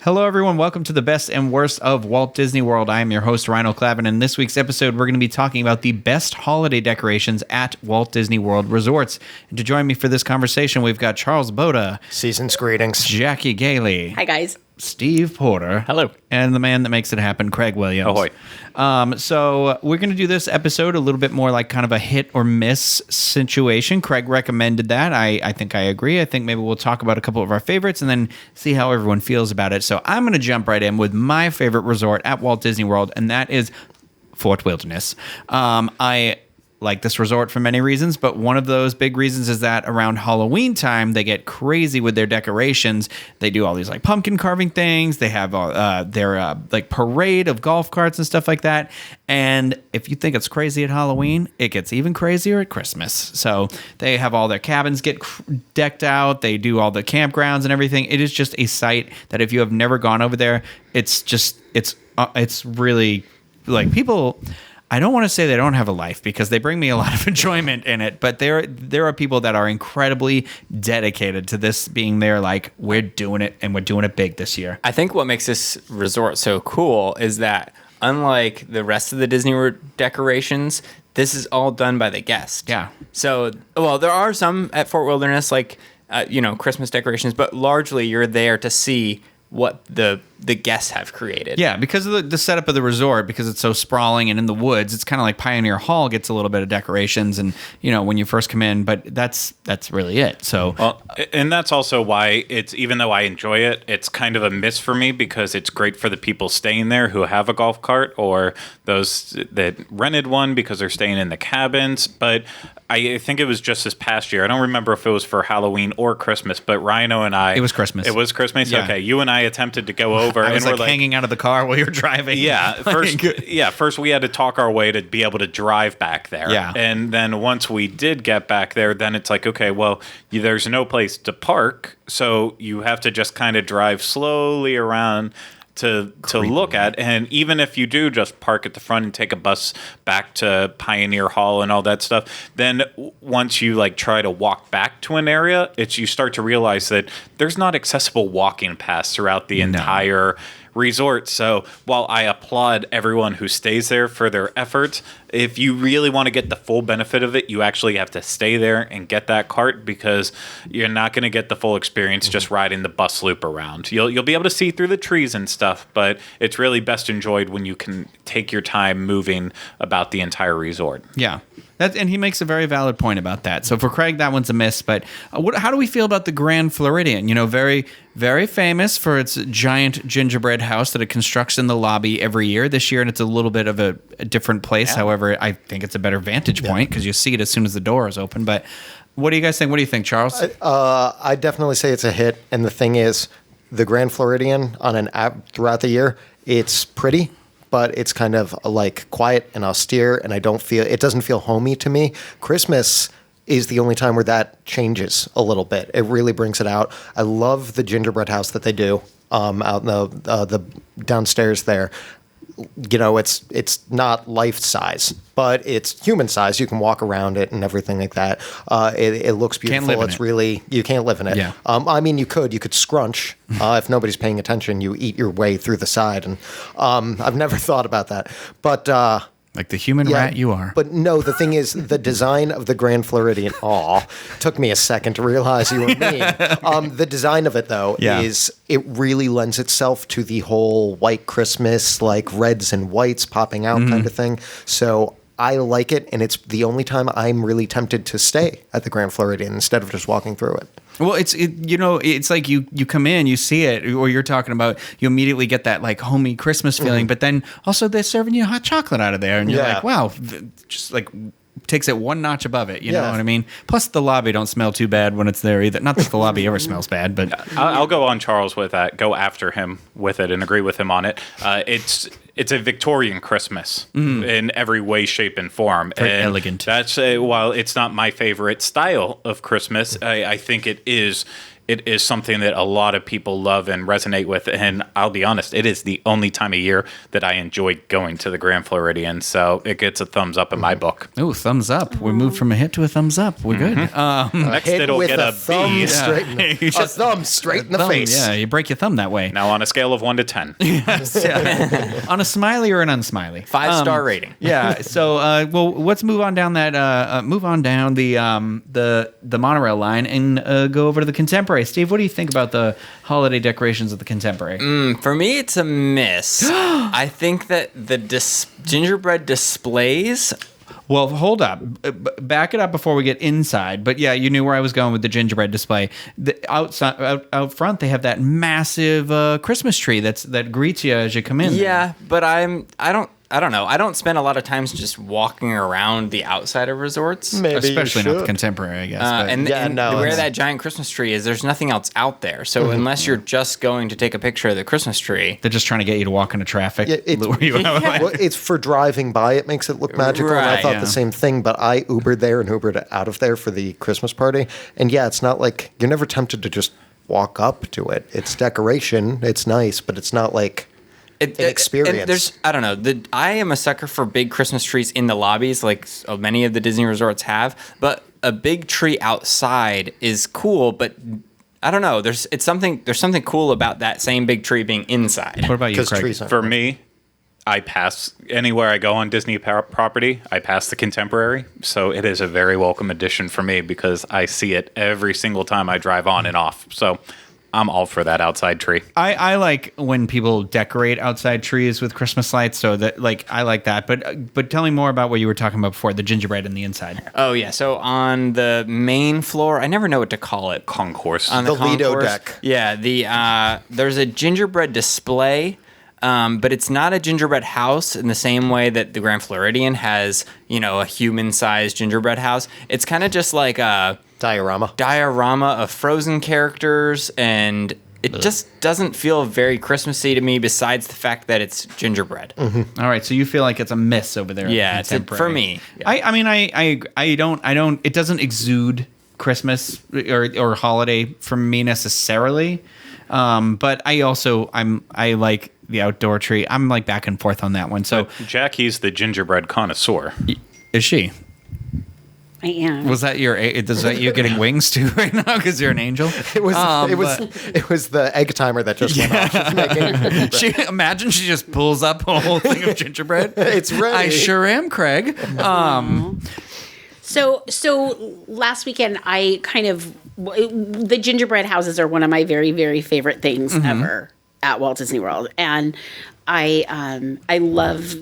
Hello, everyone. Welcome to the best and worst of Walt Disney World. I am your host, Rhino Clavin. In this week's episode, we're going to be talking about the best holiday decorations at Walt Disney World Resorts. And to join me for this conversation, we've got Charles Boda. Season's greetings. Jackie Gailey. Hi, guys. Steve Porter. Hello. And the man that makes it happen, Craig Williams. Ahoy. So we're going to do this episode a little bit more like kind of a hit or miss situation. Craig recommended that. I think I agree. I think maybe we'll talk about a couple of our favorites and then see how everyone feels about it. So I'm going to jump right in with my favorite resort at Walt Disney World, and that is Fort Wilderness. I like this resort for many reasons, but one of those big reasons is that around Halloween time, they get crazy with their decorations. They do all these like pumpkin carving things. They have their like parade of golf carts and stuff like that. And if you think it's crazy at Halloween, it gets even crazier at Christmas. So they have all their cabins get decked out. They do all the campgrounds and everything. It is just a site that if you have never gone over there, it's really like people. I don't want to say they don't have a life because they bring me a lot of enjoyment in it, but there are people that are incredibly dedicated to this being there. Like, we're doing it and we're doing it big this year. I think what makes this resort so cool is that unlike the rest of the Disney decorations, this is all done by the guest. Yeah. So, well, there are some at Fort Wilderness, like, Christmas decorations, but largely you're there to see what the guests have created. Yeah, because of the setup of the resort, because it's so sprawling and in the woods, it's kind of like Pioneer Hall gets a little bit of decorations and, when you first come in, but that's really it. So, well, and that's also why it's, even though I enjoy it, it's kind of a miss for me because it's great for the people staying there who have a golf cart or those that rented one because they're staying in the cabins. But I think it was just this past year. I don't remember if it was for Halloween or Christmas, but Rhino and I... It was Christmas. It was Christmas? Yeah. Okay. You and I attempted to go over. I was and like hanging out of the car while you were driving. Yeah. First we had to talk our way to be able to drive back there. Yeah. And then once we did get back there, then it's like, okay, well, there's no place to park, so you have to just kind of drive slowly around to look at. And even if you do just park at the front and take a bus back to Pioneer Hall and all that stuff, then once you like try to walk back to an area, you start to realize that there's not accessible walking paths throughout the entire resort. So while I applaud everyone who stays there for their efforts, if you really want to get the full benefit of it, you actually have to stay there and get that cart because you're not going to get the full experience just riding the bus loop around. You'll be able to see through the trees and stuff, but it's really best enjoyed when you can take your time moving about the entire resort. Yeah. And he makes a very valid point about that. So for Craig, that one's a miss. But how do we feel about the Grand Floridian? Very, very famous for its giant gingerbread house that it constructs in the lobby every year. This year, and it's a little bit of a different place. Yeah. However, I think it's a better vantage point because you see it as soon as the door is open. But what do you guys think? What do you think, Charles? I definitely say it's a hit. And the thing is, the Grand Floridian throughout the year, it's pretty, but it's kind of like quiet and austere, and it doesn't feel homey to me. Christmas is the only time where that changes a little bit. It really brings it out. I love the gingerbread house that they do out in the downstairs there. It's not life size, but it's human size. You can walk around it and everything like that. It looks beautiful. You can't live in it. Yeah. You could scrunch. If nobody's paying attention, you eat your way through the side. And I've never thought about that, but like the human rat you are. But no, the thing is, the design of the Grand Floridian, took me a second to realize you were mean. The design of it, though, is it really lends itself to the whole white Christmas, like reds and whites popping out kind of thing. So I like it, and it's the only time I'm really tempted to stay at the Grand Floridian instead of just walking through it. Well, it's like you come in, you see it, or you're talking about, you immediately get that like homey Christmas feeling, but then also they're serving you hot chocolate out of there, and you're like, wow, just like takes it one notch above it. You know what I mean? Plus, the lobby don't smell too bad when it's there either. Not that the lobby ever smells bad, but I'll go on Charles with that. Go after him with it and agree with him on it. It's a Victorian Christmas in every way, shape, and form. Very elegant. That's while it's not my favorite style of Christmas, I think it is it is something that a lot of people love and resonate with. And I'll be honest, it is the only time of year that I enjoy going to the Grand Floridian. So it gets a thumbs up in my book. Oh, thumbs up. We moved from a hit to a thumbs up. We're good. Next, Hit it'll with get a a thumb B. straight in the, You a just- thumb straight in the Thumb, face. Yeah, you break your thumb that way. Now, on a scale of 1 to 10. On a smiley or an unsmiley? 5-star rating. Yeah. So, well, let's move on down the monorail line and go over to the Contemporary. Steve, what do you think about the holiday decorations of the Contemporary? For me, it's a miss. I think that the gingerbread displays. Well, hold up. Back it up before we get inside. But yeah, you knew where I was going with the gingerbread display. Outside, out front, they have that massive Christmas tree that greets you as you come in. Yeah, but I don't know. I don't spend a lot of times just walking around the outside of resorts. Maybe Especially you not the should. Contemporary, I guess. but- And no, where it's- that giant Christmas tree is, there's nothing else out there. So unless you're just going to take a picture of the Christmas tree, they're just trying to get you to walk into traffic. Yeah, it's- Where you Well, it's for driving by. It makes it look magical. And I Right, thought yeah. the same thing, but I Ubered there and Ubered out of there for the Christmas party. And yeah, it's not like you're never tempted to just walk up to it. It's decoration. It's nice, but it's not like an experience. And there's, I don't know. I am a sucker for big Christmas trees in the lobbies, like so many of the Disney resorts have. But a big tree outside is cool, but I don't know. There's something cool about that same big tree being inside. What about you, because Craig? trees aren't. For me, I pass anywhere I go on Disney property, I pass the Contemporary. So it is a very welcome addition for me because I see it every single time I drive on and off. So I'm all for that outside tree. I like when people decorate outside trees with Christmas lights, so that I like that. But tell me more about what you were talking about before, the gingerbread and the inside. Oh yeah. So on the main floor, I never know what to call it. Concourse. On The Lido concourse. deck. Yeah, there's a gingerbread display, but it's not a gingerbread house in the same way that the Grand Floridian has, a human-sized gingerbread house. It's kind of just like a diorama of frozen characters, and it just doesn't feel very Christmassy to me. Besides the fact that it's gingerbread. All right, so you feel like it's a miss over there. at Yeah, it's Contemporary. for me. Yeah. I don't. It doesn't exude Christmas or holiday for me necessarily. But I like the outdoor tree. I'm like back and forth on that one. So Jackie's the gingerbread connoisseur. is she? I am. Was that is that you getting wings too right now because you're an angel? It was the egg timer that just went off. It's making- Imagine she just pulls up a whole thing of gingerbread. It's ready. I sure am, Craig. So last weekend, the gingerbread houses are one of my very, very favorite things ever at Walt Disney World, and I love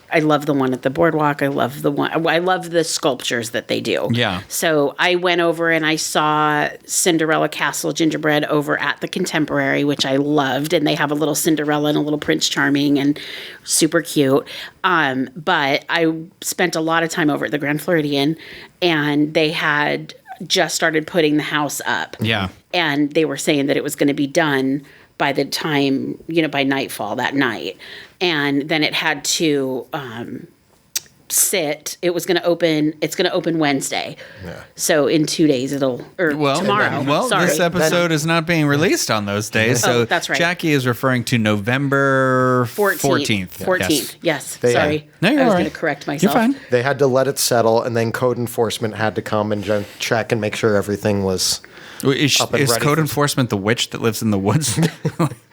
I love the one at the Boardwalk. I love the sculptures that they do. Yeah. So I went over and I saw Cinderella Castle gingerbread over at the Contemporary, which I loved. And they have a little Cinderella and a little Prince Charming and super cute. But I spent a lot of time over at the Grand Floridian, and they had just started putting the house up. Yeah. And they were saying that it was going to be done by the time, by nightfall that night. And then it had to sit. It's going to open Wednesday. Yeah. So in 2 days tomorrow. Sorry. This episode is not being released on those days. So that's right. Jackie is referring to November 14th. 14th. Yes. They- Sorry. No, you're I was all going right. to correct You're myself. fine. They had to let it settle, and then code enforcement had to come and check and make sure everything was Is up and ready code for- enforcement the witch that lives in the woods?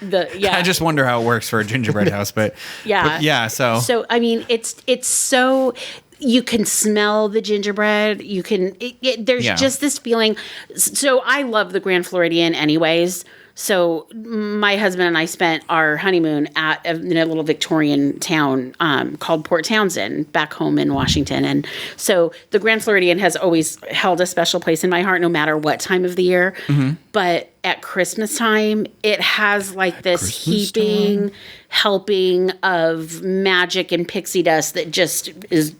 I just wonder how it works for a gingerbread house, but Yeah. So I mean, it's so you can smell the gingerbread. You can. There's just this feeling. So I love the Grand Floridian, anyways. So my husband and I spent our honeymoon in a little Victorian town called Port Townsend, back home in Washington. And so the Grand Floridian has always held a special place in my heart, no matter what time of the year. Mm-hmm. But at Christmas time, it has like this heaping, helping of magic and pixie dust that just is.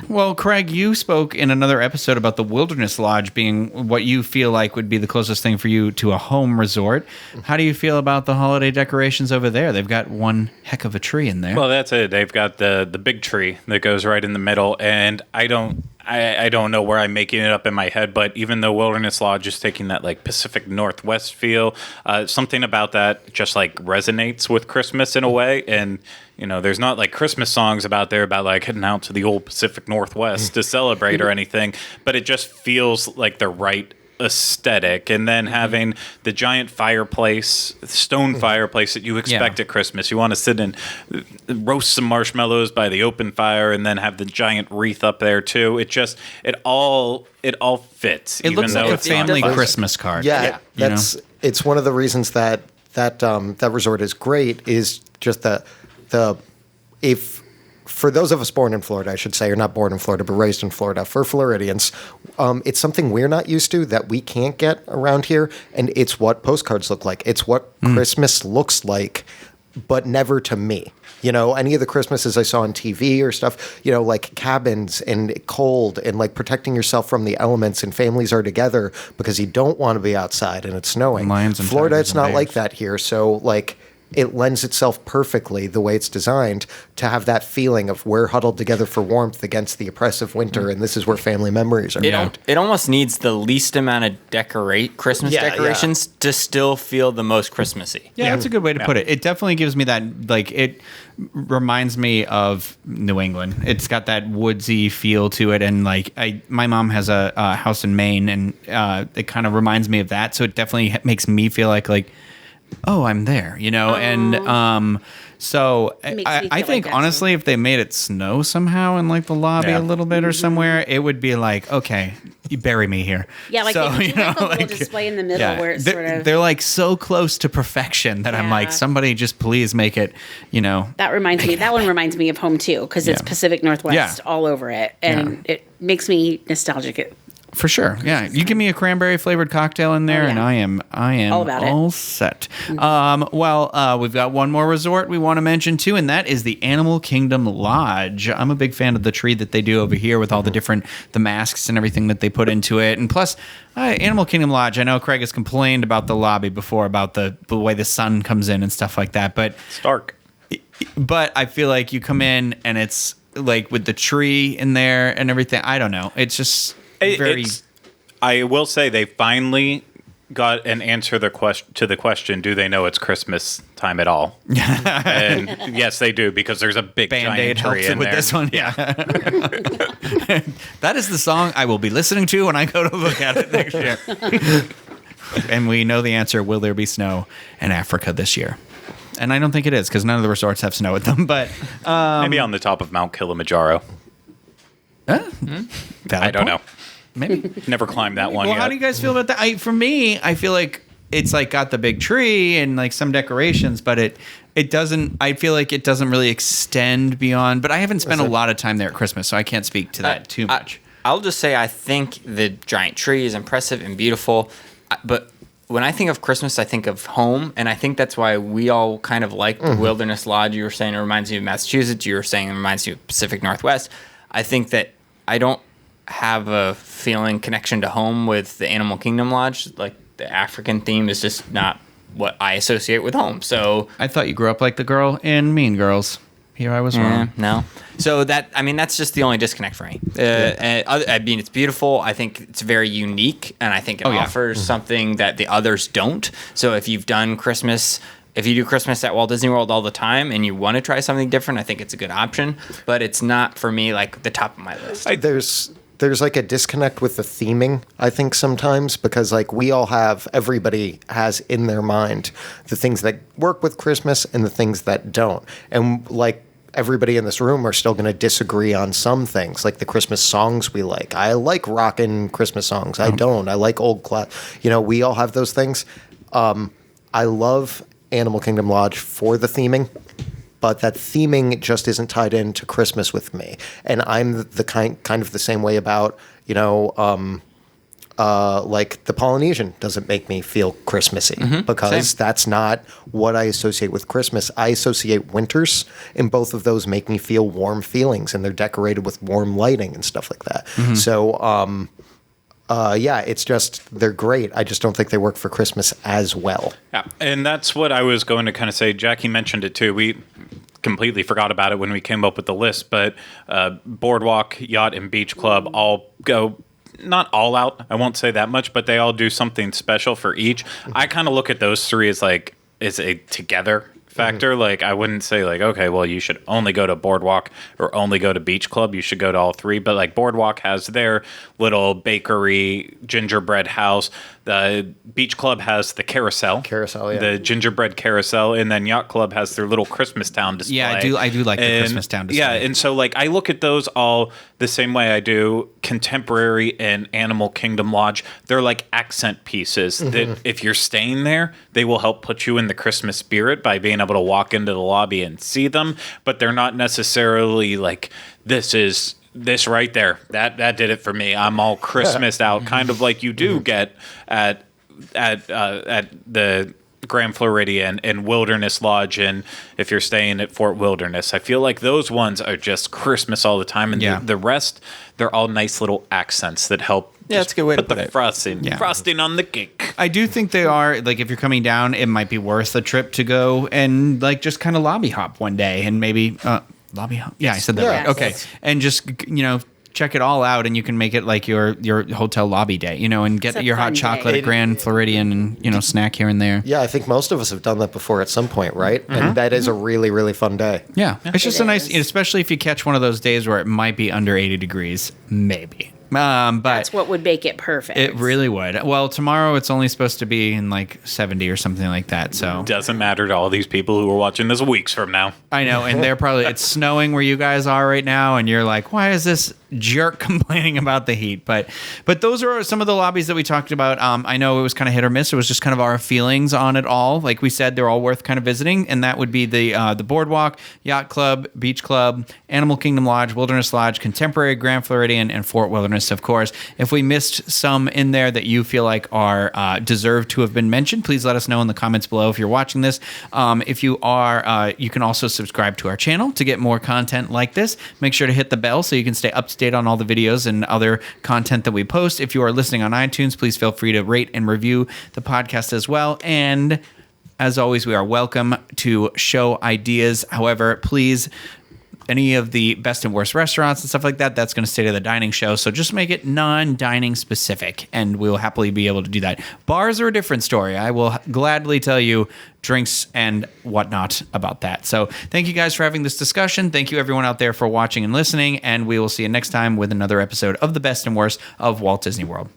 Well, Craig, you spoke in another episode about the Wilderness Lodge being what you feel like would be the closest thing for you to a home resort. How do you feel about the holiday decorations over there? They've got one heck of a tree in there. Well, that's it. They've got the big tree that goes right in the middle, and I I don't know where I'm making it up in my head, but even though Wilderness Lodge is taking that like Pacific Northwest feel, something about that just like resonates with Christmas in a way. And there's not like Christmas songs about there about like heading out to the old Pacific Northwest to celebrate or anything, but it just feels like the right aesthetic. And then having the giant fireplace, stone fireplace that you expect at Christmas. You want to sit and roast some marshmallows by the open fire and then have the giant wreath up there too. It all fits. It looks like a family Christmas card. Yeah, it's one of the reasons that resort is great is just if for those of us born in Florida, I should say, or not born in Florida, but raised in Florida, for Floridians, it's something we're not used to that we can't get around here, and it's what postcards look like. It's what Christmas looks like, but never to me. Any of the Christmases I saw on TV or stuff, like cabins and cold and like protecting yourself from the elements and families are together because you don't want to be outside and it's snowing. Lions and Florida, it's not bears. like that here. So like it lends itself perfectly, the way it's designed, to have that feeling of we're huddled together for warmth against the oppressive winter, and this is where family memories are found. It almost needs the least amount of Christmas decorations to still feel the most Christmassy. Yeah, that's a good way to put it. It definitely gives me that, like, it reminds me of New England. It's got that woodsy feel to it, and like my mom has a house in Maine, and it kind of reminds me of that. So it definitely makes me feel like, oh, I'm there, and so I think like honestly, if they made it snow somehow in like the lobby a little bit or somewhere, it would be like, okay, you bury me here. Yeah, like so, they have a little display in the middle where it's they're like so close to perfection that I'm like, somebody just please make it, That reminds me. That one reminds me of home too, because it's Pacific Northwest all over it, and it makes me nostalgic. For sure, yeah. You give me a cranberry flavored cocktail in there, and I am all about all set. We've got one more resort we want to mention too, and that is the Animal Kingdom Lodge. I'm a big fan of the tree that they do over here with all the masks and everything that they put into it, and plus, Animal Kingdom Lodge. I know Craig has complained about the lobby before, about the way the sun comes in and stuff like that, but it's dark. But I feel like you come in and it's like with the tree in there and everything. I don't know. It's just. I will say they finally got an answer to the question, do they know it's Christmas time at all? And yes, they do, because there's a big Band-Aid giant tree helps in with there. this one. Yeah. That is the song I will be listening to when I go to look at it next year. And we know the answer, will there be snow in Africa this year? And I don't think it is, because none of the resorts have snow at them. But maybe on the top of Mount Kilimanjaro. I don't know. Maybe. Never climbed that one yet. How do you guys feel about that? For me, I feel like it's like got the big tree and like some decorations, but it doesn't. I feel like it doesn't really extend beyond. But I haven't spent a lot of time there at Christmas, so I can't speak to that too much. I'll just say I think the giant tree is impressive and beautiful, but when I think of Christmas, I think of home, and I think that's why we all kind of like the Wilderness Lodge. You were saying it reminds you of Massachusetts. You were saying it reminds you of Pacific Northwest. I think that I don't have a feeling connection to home with the Animal Kingdom Lodge. Like, the African theme is just not what I associate with home. So I thought you grew up like the girl in Mean Girls. Here I was wrong. No. So that's just the only disconnect for me. It's beautiful. I think it's very unique, and I think it offers something that the others don't. So if you do Christmas at Walt Disney World all the time and you want to try something different, I think it's a good option. But it's not for me like the top of my list. There's like a disconnect with the theming, I think, sometimes, because like everybody has in their mind the things that work with Christmas and the things that don't. And like everybody in this room are still going to disagree on some things, like the Christmas songs we like. I like rockin' Christmas songs. I don't. I like old class. We all have those things. I love Animal Kingdom Lodge for the theming, but that theming just isn't tied into Christmas with me. And I'm the kind of the same way about, like the Polynesian doesn't make me feel Christmassy because that's not what I associate with Christmas. I associate winters, and both of those make me feel warm feelings, and they're decorated with warm lighting and stuff like that. So, it's just, they're great. I just don't think they work for Christmas as well. Yeah, and that's what I was going to kind of say. Jackie mentioned it too. completely forgot about it when we came up with the list, but Boardwalk, Yacht, and Beach Club all go not all out. I won't say that much, but they all do something special for each. I kind of look at those three as like is a together factor. Like I wouldn't say like, okay, well you should only go to Boardwalk or only go to Beach Club. You should go to all three. But like Boardwalk has their little bakery, gingerbread house. The Beach Club has the carousel, the gingerbread carousel, and then Yacht Club has their little Christmas town display. Yeah, I do like the Christmas town display. Yeah, and so like I look at those all the same way I do Contemporary and Animal Kingdom Lodge. They're like accent pieces that if you're staying there, they will help put you in the Christmas spirit by being able to walk into the lobby and see them. But they're not necessarily like this right there. That did it for me. I'm all Christmased out, kind of like you do get at the Grand Floridian and Wilderness Lodge, and if you're staying at Fort Wilderness. I feel like those ones are just Christmas all the time, and the rest, they're all nice little accents that help. Yeah, that's a good way to put the frosting on the cake. I do think they are, like, if you're coming down, it might be worth a trip to go and, like, just kind of lobby hop one day and maybe, lobby hop? Yeah, I said that right. Okay. And just, check it all out, and you can make it like your hotel lobby day, and get your hot chocolate at Grand Floridian and, snack here and there. Yeah, I think most of us have done that before at some point, right? And that is a really, really fun day. Yeah. It's just nice, especially if you catch one of those days where it might be under 80 degrees, maybe. But that's what would make it perfect. It really would. Well, tomorrow it's only supposed to be in like 70 or something like that. So doesn't matter to all these people who are watching this weeks from now. I know, and they're probably it's snowing where you guys are right now, and you're like, why is this jerk complaining about the heat? But those are some of the lobbies that we talked about. I know it was kind of hit or miss. It was just kind of our feelings on it all. Like we said, they're all worth kind of visiting, and that would be the Boardwalk, Yacht Club, Beach Club, Animal Kingdom Lodge, Wilderness Lodge, Contemporary, Grand Floridian, and Fort Wilderness. Of course, if we missed some in there that you feel like are deserve to have been mentioned, please let us know in the comments below if you're watching this. If you are, you can also subscribe to our channel to get more content like this. Make sure to hit the bell so you can stay up to date on all the videos and other content that we post. If you are listening on iTunes, please feel free to rate and review the podcast as well. And as always, we are welcome to show ideas. However, please, any of the best and worst restaurants and stuff like that, that's going to stay to the dining show. So just make it non-dining specific, and we'll happily be able to do that. Bars are a different story. I will gladly tell you drinks and whatnot about that. So thank you guys for having this discussion. Thank you everyone out there for watching and listening, and we will see you next time with another episode of the best and worst of Walt Disney World.